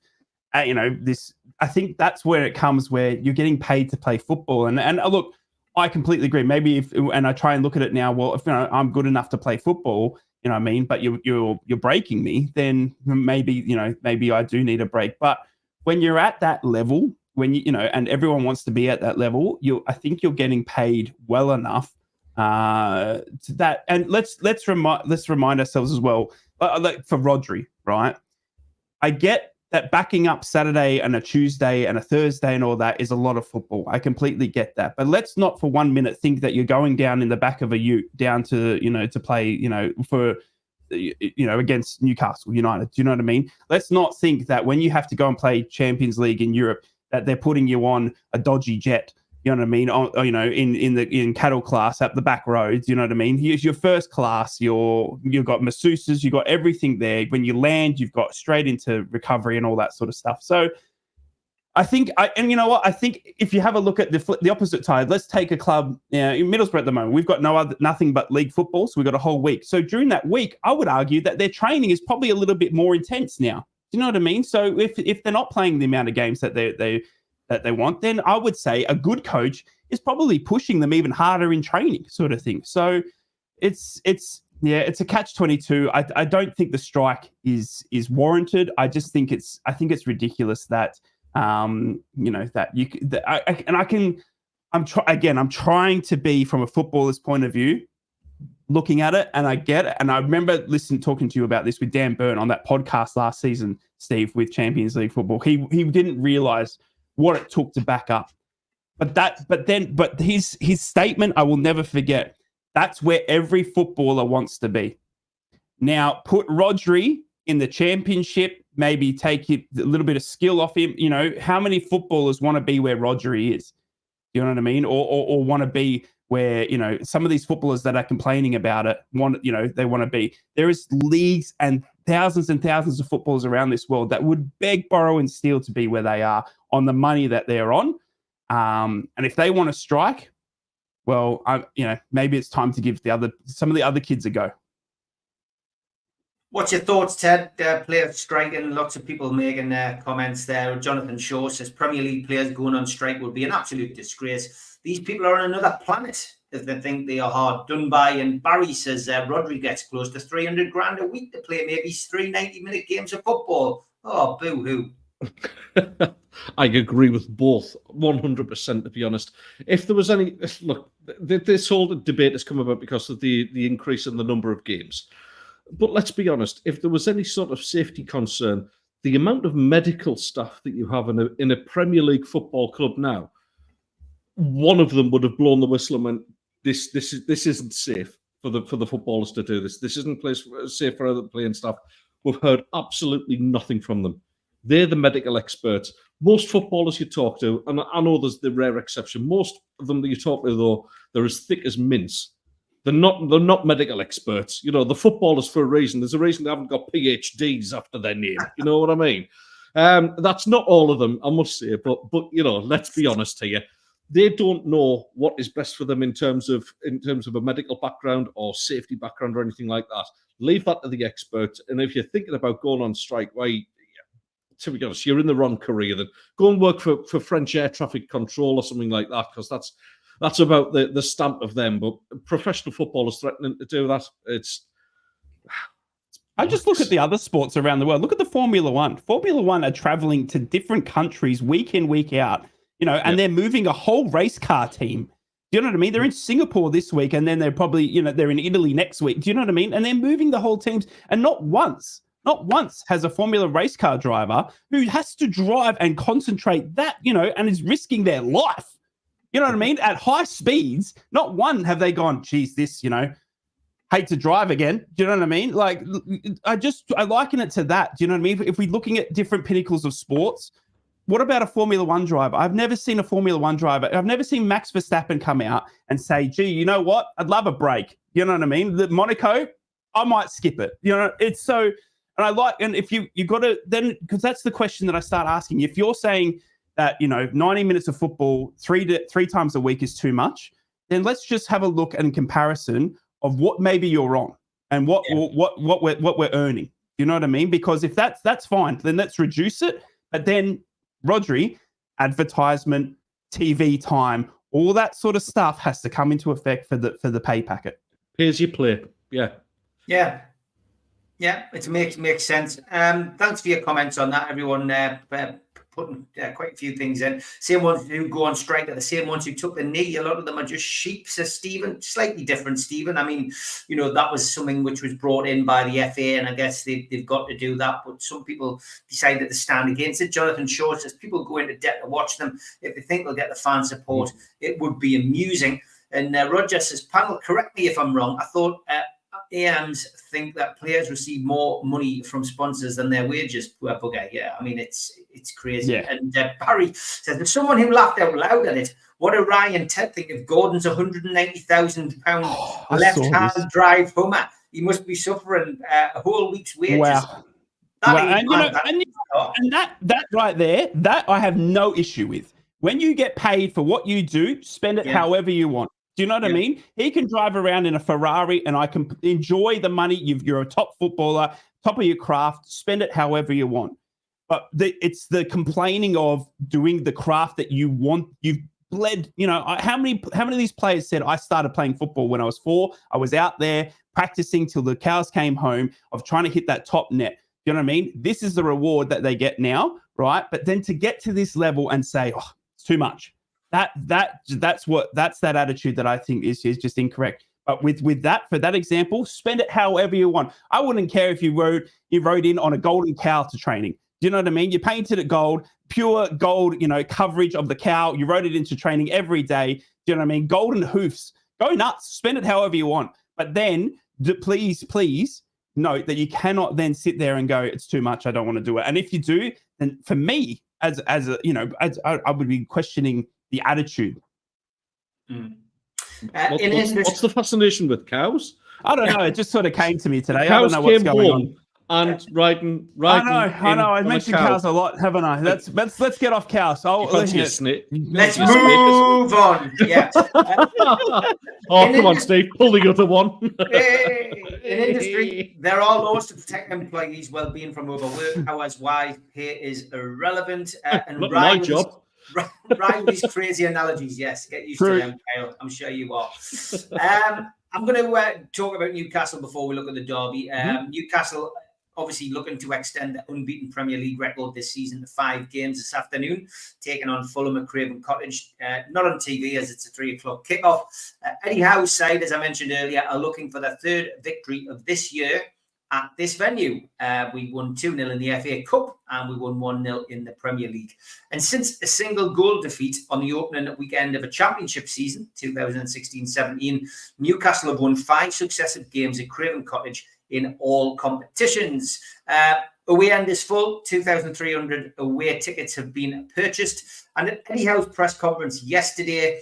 I think that's where it comes, where you're getting paid to play football. And look, I completely agree. Maybe and I try and look at it now, well, if I'm good enough to play football, but you're breaking me, then maybe I do need a break. But when you're at that level, when and everyone wants to be at that level, I think you're getting paid well enough to that. And let's remind ourselves as well, like for Rodri, right? I get that backing up Saturday and a Tuesday and a Thursday and all that is a lot of football. I completely get that. But let's not for 1 minute think that you're going down in the back of a ute down to, to play, for, against Newcastle United. Do you know what I mean? Let's not think that when you have to go and play Champions League in Europe, that they're putting you on a dodgy jet. You know what I mean? In cattle class up the back roads. You know what I mean? Here's your first class. You've got masseuses. You've got everything there. When you land, you've got straight into recovery and all that sort of stuff. So I think, and you know what? I think if you have a look at the opposite side, let's take a club in Middlesbrough at the moment. We've got nothing but league football, so we've got a whole week. So during that week, I would argue that their training is probably a little bit more intense now. Do you know what I mean? So if they're not playing the amount of games that they want, then I would say a good coach is probably pushing them even harder in training, sort of thing. So it's a catch-22. I don't think the strike is warranted. I think it's ridiculous that That you I'm trying to be from a footballer's point of view, looking at it, and I get it. And I remember talking to you about this with Dan Burn on that podcast last season, Steve, with Champions League football. He didn't realize what it took to back up. But his statement, I will never forget. That's where every footballer wants to be. Now, put Rodri in the Championship, maybe take a little bit of skill off him. How many footballers want to be where Rodri is? You know what I mean? Or want to be where, some of these footballers that are complaining about it they want to be. There is leagues and thousands of footballers around this world that would beg, borrow, and steal to be where they are on the money that they're on. And if they want to strike, well, maybe it's time to give some of the other kids a go. What's your thoughts, Ted? Players striking, lots of people making comments there. Jonathan Shaw says Premier League players going on strike would be an absolute disgrace. These people are on another planet if they think they are hard done by. And Barry says Rodri gets close to 300 grand a week to play maybe 3 90-minute games of football. Oh, boo-hoo. I agree with both 100%, to be honest. If there was any... Look, this whole debate has come about because of the increase in the number of games. But let's be honest, if there was any sort of safety concern, the amount of medical staff that you have in a Premier League football club now, one of them would have blown the whistle and went, this isn't safe for the footballers to do this. This isn't safe for other playing staff. We've heard absolutely nothing from them. They're the medical experts. Most footballers you talk to, and I know there's the rare exception, most of them that you talk to, though, they're as thick as mince. They're not medical experts. The footballers, for a reason. There's a reason they haven't got PhDs after their name. You know what I mean? That's not all of them, I must say. But let's be honest here. They don't know what is best for them in terms of a medical background or safety background or anything like that. Leave that to the experts. And if you're thinking about going on strike, to be honest, you're in the wrong career. Then go and work for French air traffic control or something like that, because that's about the stamp of them. But professional footballers threatening to do that, I just look at the other sports around the world. Look at the Formula One. Formula One are traveling to different countries week in, week out, and they're moving a whole race car team. Do you know what I mean? They're in Singapore this week, and then they're probably, they're in Italy next week. Do you know what I mean? And they're moving the whole teams. And not once has a Formula race car driver who has to drive and concentrate that, and is risking their life. You know what I mean? At high speeds, not one have they gone, geez, this, hate to drive again. Do you know what I mean? Like, I liken it to that. Do you know what I mean? If we're looking at different pinnacles of sports, what about a Formula One driver? I've never seen a Formula One driver. I've never seen Max Verstappen come out and say, gee, you know what? I'd love a break. You know what I mean? The Monaco, I might skip it. It's so, and if you got to, then, because that's the question that I start asking. If you're saying that, 90 minutes of football three times a week is too much, then let's just have a look and comparison of what maybe you're on and what we're earning. You know what I mean? Because if that's fine, then let's reduce it. But then Rodri, advertisement, TV time, all that sort of stuff has to come into effect for the pay packet. Here's your play. Yeah, it makes sense. Thanks for your comments on that, everyone. Putting quite a few things in. Same ones who go on strike are the same ones who took the knee. A lot of them are just sheep, says Stephen. Slightly different, Stephen. I mean, that was something which was brought in by the FA, and I guess they've got to do that. But some people decided to stand against it. Jonathan Shaw says people go into debt to watch them. If they think they'll get the fan support, it would be amusing. And Roger says, panel, correct me if I'm wrong. I thought AMs think that players receive more money from sponsors than their wages. Poor bugger. Yeah, I mean, it's crazy. Yeah. And Barry says, there's someone who laughed out loud at it. What do Ryan and Ted think of Gordon's £190,000 left-hand drive Hummer? He must be suffering a whole week's wages. Wow. And that right there, that I have no issue with. When you get paid for what you do, spend it however you want. Do you know what I mean? He can drive around in a Ferrari and I can enjoy the money. You're a top footballer, top of your craft, spend it however you want. But it's the complaining of doing the craft that you want. You've bled, how many of these players said, I started playing football when I was 4. I was out there practicing till the cows came home of trying to hit that top net. You know what I mean? This is the reward that they get now right? But then to get to this level and say, oh, it's too much. That's that attitude that I think is just incorrect. But with that, for that example, spend it however you want. I wouldn't care if you rode in on a golden cow to training. Do you know what I mean? You painted it gold, pure gold, coverage of the cow. You rode it into training every day. Do you know what I mean? Golden hoofs. Go nuts. Spend it however you want. But then please note that you cannot then sit there and go, it's too much. I don't want to do it. And if you do, then for me, as I would be questioning the attitude. Mm. What's the fascination with cows? I don't know. It just sort of came to me today. Cows I don't know what's going on. And riding. I know. I mentioned cows a lot, haven't I? Let's get off cows. Let's move on. Yeah. Come on, Steve. Pull the other one. In industry, there are laws to protect employees' well-being from overwork. Hours, why pay is irrelevant. And not my job. Ryan, these crazy analogies. Yes, get used to them, Kyle. I'm sure you are. I'm going to talk about Newcastle before we look at the derby. Newcastle obviously looking to extend the unbeaten Premier League record this season to 5 games this afternoon, taking on Fulham at Craven Cottage. Not on TV as it's a 3:00 kickoff. Eddie Howe's side, as I mentioned earlier, are looking for their 3rd victory of this year at this venue. We won 2-0 in the FA Cup and we won 1-0 in the Premier League. And since a single goal defeat on the opening weekend of a championship season, 2016-17, Newcastle have won 5 successive games at Craven Cottage in all competitions. Away end is full. 2,300 away tickets have been purchased. And at Eddie Howe's press conference yesterday,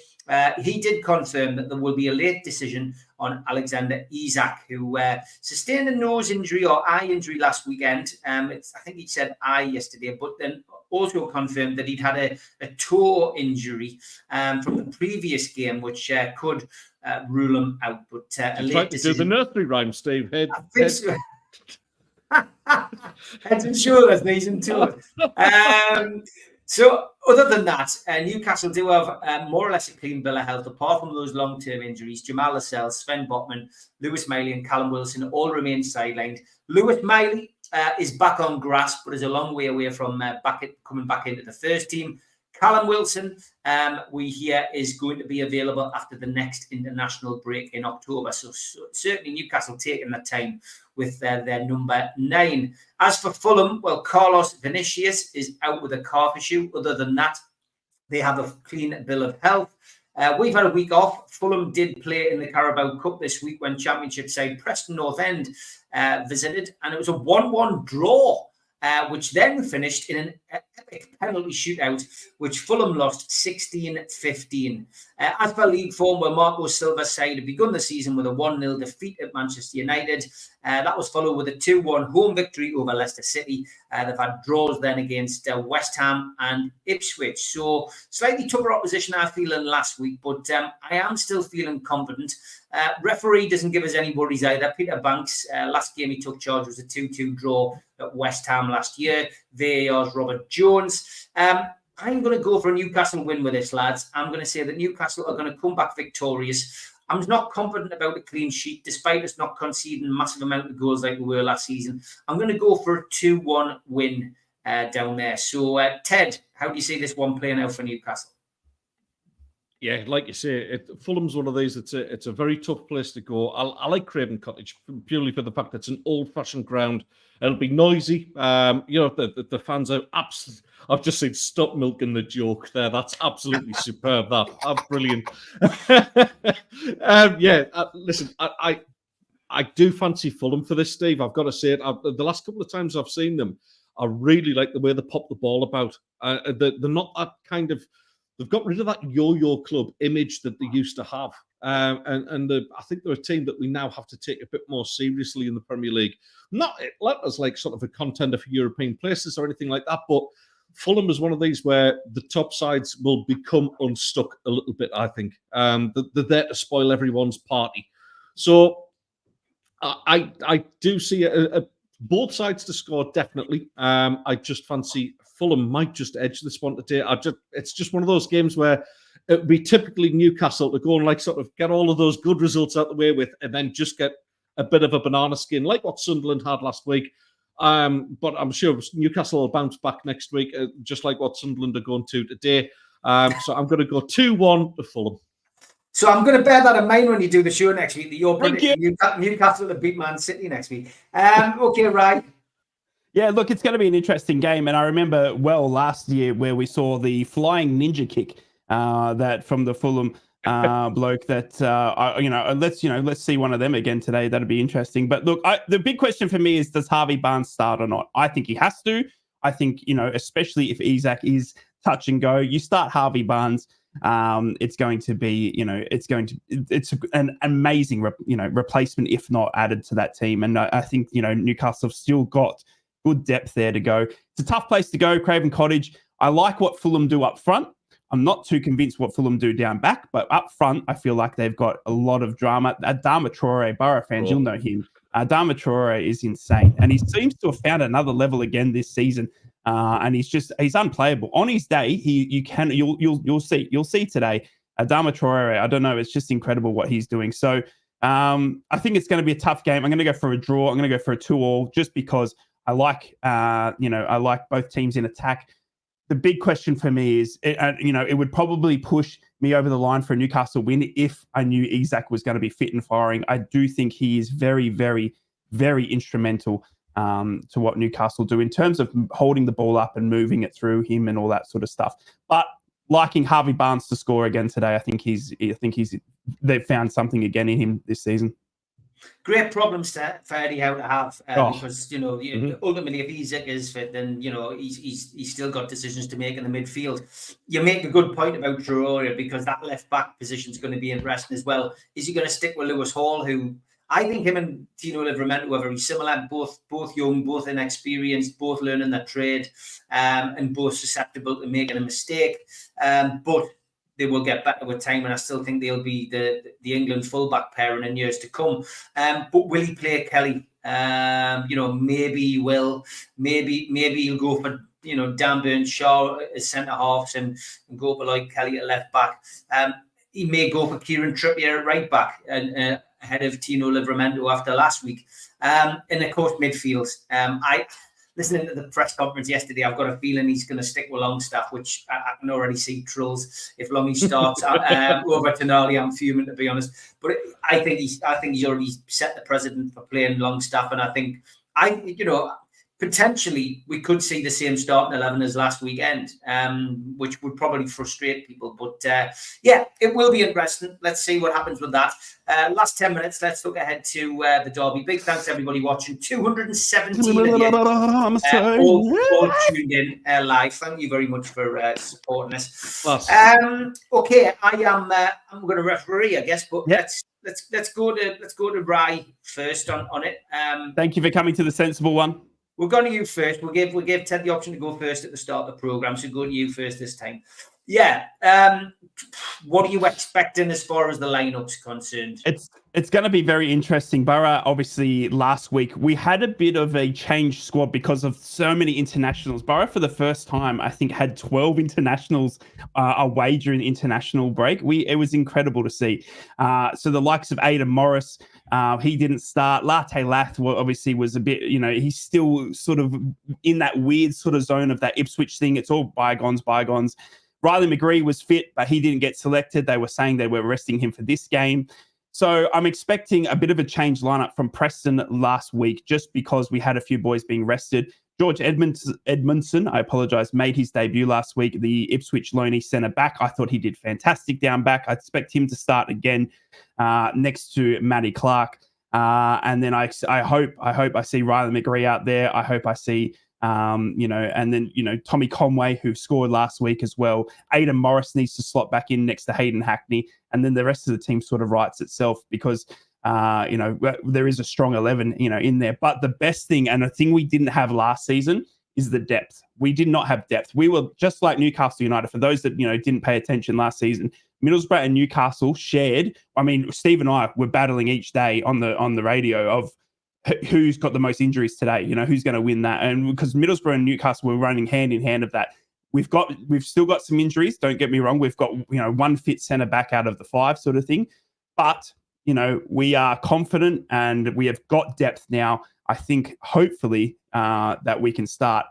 he did confirm that there will be a late decision on Alexander Isak, who sustained a nose injury or eye injury last weekend. I think he said eye yesterday, but then also confirmed that he'd had a toe injury from the previous game, which could rule him out. But a late decision. Do the nursery rhyme, Steve. Head. So. Heads and shoulders, knees and toes. So other than that, Newcastle do have more or less a clean bill of health, apart from those long-term injuries. Jamal Lascelles, Sven Botman, Lewis Miley and Callum Wilson all remain sidelined. Lewis Miley is back on grass, but is a long way away from coming back into the first team. Callum Wilson, we hear, is going to be available after the next international break in October. So certainly Newcastle taking their time with their number 9. As for Fulham, well, Carlos Vinicius is out with a calf issue. Other than that, they have a clean bill of health. We've had a week off. Fulham did play in the Carabao Cup this week when Championship side Preston North End visited, and it was a 1-1 draw. Which then finished in an epic penalty shootout, which Fulham lost 16-15. As per league form, where Marco Silva's side had begun the season with a 1-0 defeat at Manchester United. That was followed with a 2-1 home victory over Leicester City. They've had draws then against West Ham and Ipswich. So slightly tougher opposition, I feel, than last week, but I am still feeling confident. Referee doesn't give us any worries either. Peter Banks, last game he took charge was a 2-2 draw at West Ham last year. VAR's Robert Jones. I'm going to go for a Newcastle win with this, lads. I'm going to say that Newcastle are going to come back victorious. I'm not confident about a clean sheet, despite us not conceding a massive amount of goals like we were last season. I'm going to go for a 2-1 win down there. So, Ted, how do you see this one playing out for Newcastle? Yeah, like you say, Fulham's one of these. It's a very tough place to go. I like Craven Cottage purely for the fact that it's an old-fashioned ground. It'll be noisy. The fans are absolutely. I've just said stop milking the joke there. That's absolutely superb. That's brilliant. Listen, I do fancy Fulham for this, Steve. I've got to say it. The last couple of times I've seen them, I really like the way they pop the ball about. They're not that kind of. They've got rid of that yo-yo club image that they used to have. I think they're a team that we now have to take a bit more seriously in the Premier League. Not as like sort of a contender for European places or anything like that, but Fulham is one of these where the top sides will become unstuck a little bit, I think. They're there to spoil everyone's party. So I do see both sides to score, definitely. I just fancy Fulham might just edge this one today. It's just one of those games where it would be typically Newcastle to go and like sort of get all of those good results out the way with, and then just get a bit of a banana skin, like what Sunderland had last week. But I'm sure Newcastle will bounce back next week, just like what Sunderland are going to today. So I'm going to go 2-1 to Fulham. So I'm going to bear that in mind when you do the show next week, that you're predicting Newcastle to beat Man City next week. Okay, right. Yeah, look, it's going to be an interesting game. And I remember well last year where we saw the flying ninja kick that from the Fulham bloke that, let's see one of them again today. That'd be interesting. But look, the big question for me is, does Harvey Barnes start or not? I think he has to. I think, especially if Isak is touch and go, you start Harvey Barnes. It's going to be, it's an amazing, replacement, if not added to that team. And I think, Newcastle have still got good depth there to go. It's a tough place to go, Craven Cottage. I like what Fulham do up front. I'm not too convinced what Fulham do down back, but up front, I feel like they've got a lot of drama. Adama Traore, Borough fans, you'll know him. Adama Traore is insane, and he seems to have found another level again this season. And he's unplayable on his day. You'll see today. Adama Traore, I don't know. It's just incredible what he's doing. So I think it's going to be a tough game. I'm going to go for a draw. I'm going to go for a 2-2 just because I like both teams in attack. The big question for me is, it would probably push me over the line for a Newcastle win if I knew Isak was going to be fit and firing. I do think he is very, very, very instrumental to what Newcastle do in terms of holding the ball up and moving it through him and all that sort of stuff. But liking Harvey Barnes to score again today, I think they've found something again in him this season. Great problems for Eddie Howe to have because ultimately if Isak is fit, then he's still got decisions to make in the midfield. You make a good point about Traore because that left back position is going to be interesting as well. Is he going to stick with Lewis Hall, who I think him and Tino Livramento are very similar, both young, both inexperienced, both learning their trade, and both susceptible to making a mistake. But they will get better with time, and I still think they'll be the England fullback pairing in years to come. But will he play Kelly? Maybe he will. Maybe he'll go for Dan Burns, Shaw as centre halves and go for like Kelly at left back. He may go for Kieran Trippier at right back and ahead of Tino Livramento after last week. And of course midfield. Listening to the press conference yesterday, I've got a feeling he's going to stick with Longstaff, which I can already see trolls. If Longy starts over Tonali, I'm fuming, to be honest. But I think he's already set the precedent for playing Longstaff, and I think potentially we could see the same starting 11 as last weekend, which would probably frustrate people. But it will be interesting. Let's see what happens with that. Last 10 minutes, let's look ahead to the derby. Big thanks to everybody watching. 217 of you all tuned in live. Thank you very much for supporting us. Okay, I'm going to referee, I guess, but let's go to Rye first on it. Thank you for coming to the sensible one. We're going to you first. We'll give Ted the option to go first at the start of the programme, so go to you first this time. Yeah. What are you expecting as far as the lineup's concerned? It's going to be very interesting. Borough, obviously, last week, we had a bit of a changed squad because of so many internationals. Borough, for the first time, I think, had 12 internationals away during the international break. It was incredible to see. So the likes of Aidan Morris, he didn't start. Latte Lath, obviously, was a bit, he's still sort of in that weird sort of zone of that Ipswich thing. It's all bygones. Riley McGree was fit, but he didn't get selected. They were saying they were resting him for this game. So I'm expecting a bit of a changed lineup from Preston last week, just because we had a few boys being rested. George Edmondson, I apologise, made his debut last week, the Ipswich loanee centre back. I thought he did fantastic down back. I expect him to start again next to Matty Clark. And then I hope I see Riley McGree out there. I hope I see and then Tommy Conway, who scored last week as well. Aidan Morris needs to slot back in next to Hayden Hackney, and then the rest of the team sort of writes itself because there is a strong 11 in there. But the best thing, and the thing we didn't have last season, is the depth. We did not have depth. We were just like Newcastle United. For those that didn't pay attention last season, Middlesbrough and Newcastle shared. I mean, Steve and I were battling each day on the radio of who's got the most injuries today, who's going to win that. And because Middlesbrough and Newcastle were running hand in hand of that. We've still got some injuries. Don't get me wrong. We've got, one fit centre back out of the 5 sort of thing. But, we are confident and we have got depth now. I think hopefully that we can start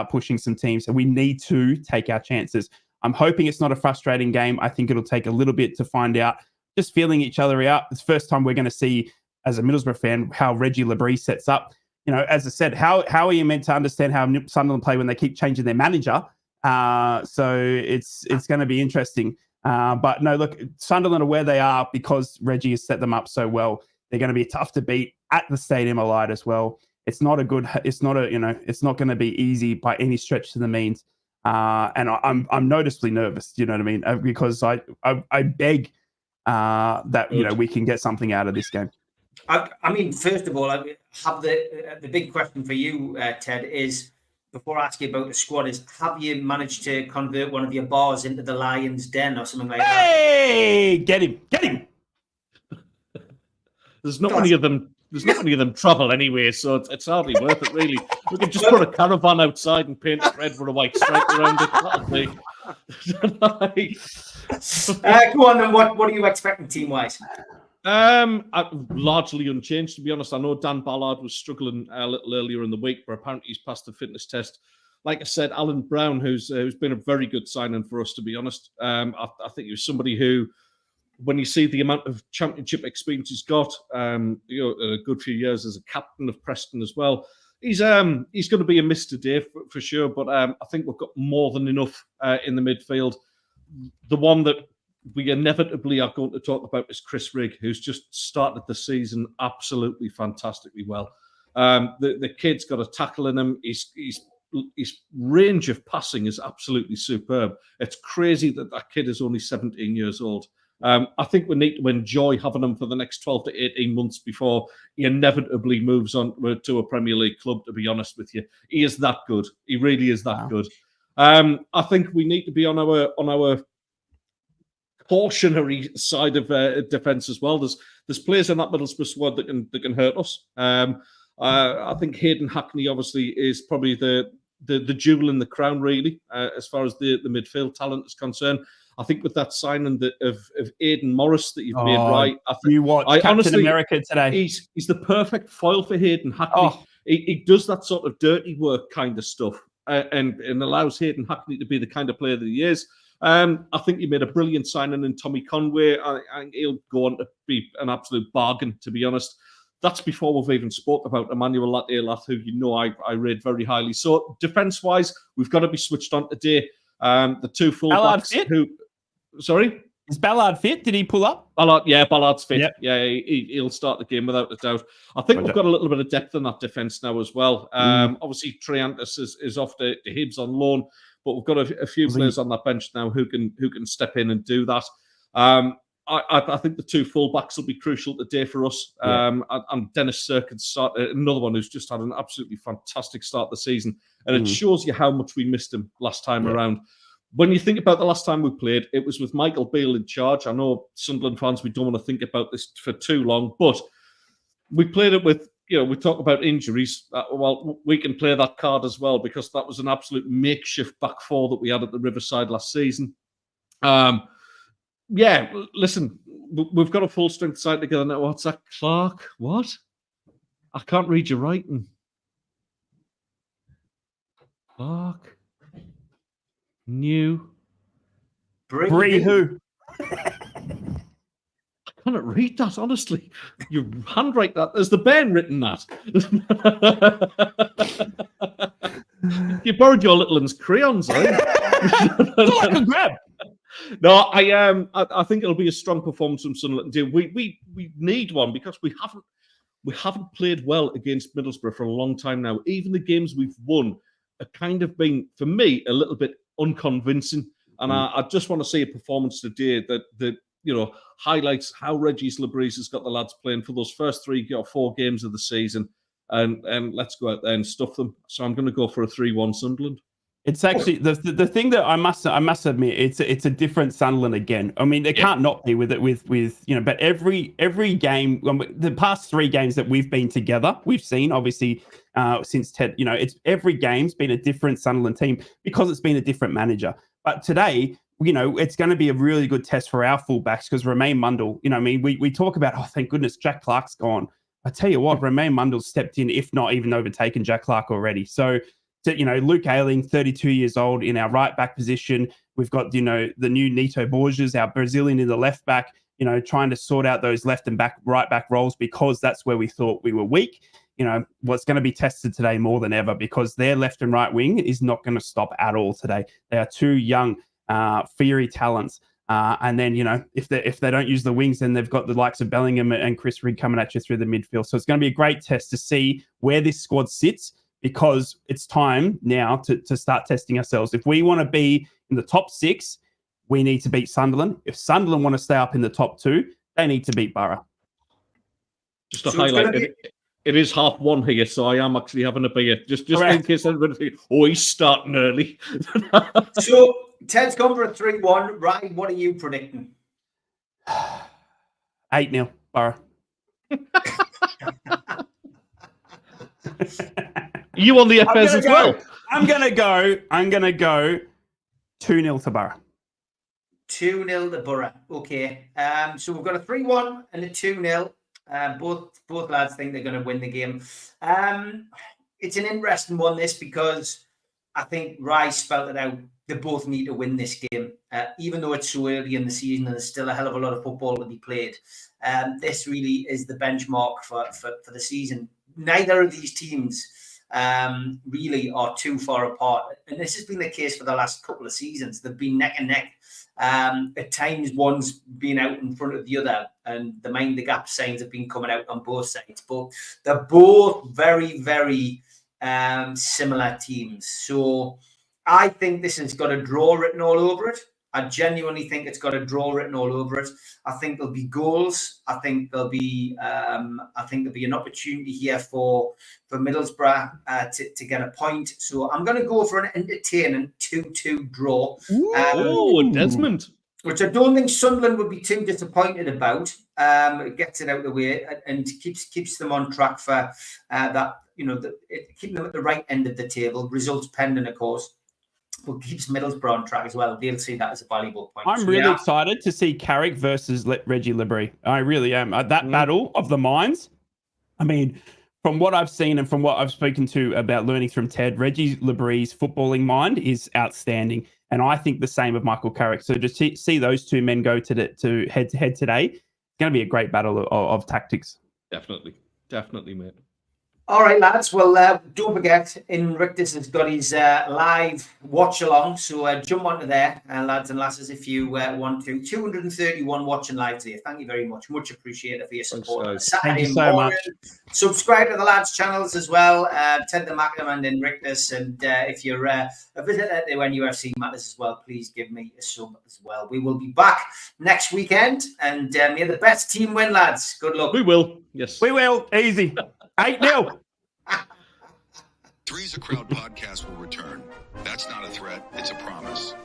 pushing some teams. So we need to take our chances. I'm hoping it's not a frustrating game. I think it'll take a little bit to find out, just feeling each other out. It's the first time we're going to see, as a Middlesbrough fan, how Reggie Labrie sets up. As I said, how are you meant to understand how Sunderland play when they keep changing their manager? So it's going to be interesting. But no, look, Sunderland are where they are because Reggie has set them up so well. They're going to be tough to beat at the Stadium of Light as well. It's not going to be easy by any stretch to the means. And I'm noticeably nervous, you know what I mean? Because I beg that, we can get something out of this game. I mean, first of all, I have the big question for you, Ted, is, before I ask you about the squad, is have you managed to convert one of your bars into the Lion's Den or something like that? Hey, get him. There's not many of them. There's not many of them travel anyway, so it's hardly worth it, really. We could just put a caravan outside and paint it red with a white stripe around it. That'll be. Go on, then. What are you expecting team-wise? Largely unchanged, to be honest. I know Dan Ballard was struggling a little earlier in the week, but apparently he's passed the fitness test. Like I said, Alan Brown, who's been a very good signing for us, to be honest. I think he was somebody who, when you see the amount of championship experience he's got, a good few years as a captain of Preston as well, he's going to be a miss today for sure. But I think we've got more than enough in the midfield. The one that we inevitably are going to talk about is Chris Rigg, who's just started the season absolutely fantastically well. The kid's got a tackle in him. His range of passing is absolutely superb. It's crazy that kid is only 17 years old. I think we need to enjoy having him for the next 12 to 18 months before he inevitably moves on to a Premier League club, to be honest with you. He is that good. He really is that good. I think we need to be on our cautionary side of defence as well. There's players in that Middlesbrough squad that can hurt us. I think Hayden Hackney obviously is probably the jewel in the crown, really, as far as the midfield talent is concerned. I think with that signing of Aidan Morris that you've made right, I think you watch Captain honestly, America today. He's the perfect foil for Hayden Hackney. Oh. He does that sort of dirty work kind of stuff, and allows Hayden Hackney to be the kind of player that he is. I think you made a brilliant signing in Tommy Conway. I think he'll go on to be an absolute bargain, to be honest. That's before we've even spoke about Emmanuel Latte-Lath, who I rate very highly. So defence-wise, we've got to be switched on today. The two fullbacks who... Sorry? Is Ballard fit? Did he pull up? Ballard's fit. Yep. Yeah, he'll start the game without a doubt. I think we've got a little bit of depth in that defence now as well. Obviously, Triantis is off to Hibs on loan, but we've got a few players on that bench now who can step in and do that. I think the two fullbacks will be crucial today for us. And Dennis Serkin, another one who's just had an absolutely fantastic start of the season. And it shows you how much we missed him last time around. When you think about the last time we played, it was with Michael Beale in charge. I know Sunderland fans, we don't want to think about this for too long, but we played it with, we talk about injuries. Well, we can play that card as well, because that was an absolute makeshift back four that we had at the Riverside last season. Listen, we've got a full strength side together now. What's that, Clark? What? I can't read your writing. Clark. New. Bree who? I cannot read that, honestly. You handwrite that. There's the Ben written that. You borrowed your little one's crayons, eh? I can grab. No, I think it'll be a strong performance from Sunderland. We need one, because we haven't played well against Middlesbrough for a long time now. Even the games we've won are kind of been, for me, a little bit unconvincing. And I just want to see a performance today that highlights how Reggie Labrie has got the lads playing for those first 3 or 4 games of the season. And let's go out there and stuff them. So I'm going to go for a 3-1 Sunderland. It's actually the thing that I must admit, it's a different Sunderland again. I mean, it can't not be with but every game, the past 3 games that we've been together, we've seen obviously since Ted, it's every game's been a different Sunderland team because it's been a different manager. But today, it's going to be a really good test for our fullbacks, because Romain Mundle, we talk about, oh, thank goodness Jack Clark's gone. I tell you what, Romain Mundle's stepped in, if not even overtaken Jack Clark already. So, Luke Ayling, 32 years old, in our right back position. We've got, the new Nito Borges, our Brazilian, in the left back, trying to sort out those left and right back roles, because that's where we thought we were weak. What's going to be tested today more than ever, because their left and right wing is not going to stop at all today. They are two young, fiery talents. And then, if they don't use the wings, then they've got the likes of Bellingham and Chris Rigg coming at you through the midfield. So it's going to be a great test to see where this squad sits, because it's time now to start testing ourselves. If we want to be in the top 6, we need to beat Sunderland. If Sunderland want to stay up in the top 2, they need to beat Borough. Just to highlight it is 1:30 here, so I am actually having a beer. Just in case anybody thinks, he's starting early. So Ted's gone for a 3-1. Ryan, what are you predicting? 8-0, Borough. You on the FS as well? I'm gonna go 2-0 to Borough. 2-0 to Borough. Okay. So we've got a 3-1 and a 2-0. Both lads think they're going to win the game. It's an interesting one, this, because I think Rice spelled it out. They both need to win this game, even though it's so early in the season and there's still a hell of a lot of football to be played. This really is the benchmark for the season. Neither of these teams really are too far apart, and this has been the case for the last couple of seasons. They've been neck and neck. At times, one's been out in front of the other, and the mind the gap signs have been coming out on both sides. But they're both very, very similar teams. So I think this has got a draw written all over it. I genuinely think it's got a draw written all over it. I think there'll be goals. I think there'll be an opportunity here for Middlesbrough to get a point. So I'm going to go for an entertaining 2-2 draw. Desmond. Which I don't think Sunderland would be too disappointed about. It gets it out of the way and keeps them on track for that. Keeping them at the right end of the table. Results pending, of course. But keeps Middlesbrough on track as well. They'll see that as a valuable point. I'm really excited to see Carrick versus Reggie Libri. I really am. That battle of the minds. I mean, from what I've seen and from what I've spoken to about learning from Ted, Reggie Libri's footballing mind is outstanding. And I think the same of Michael Carrick. So to see those two men go to head-to-head today, it's going to be a great battle of tactics. Definitely, mate. All right, lads. Well, don't forget, Invictus has got his live watch along. So jump onto there, lads and lasses, if you want to. 231 watching live today. Thank you very much. Much appreciated for your support. Thank you so much. Subscribe to the lads' channels as well. Ted the Macam and Invictus. And if you're a visitor to When UFC Matters as well, please give me a sub as well. We will be back next weekend. And may the best team win, lads. Good luck. We will. Yes. We will. Easy. 8-0. Three's a Crowd podcast will return. That's not a threat, it's a promise.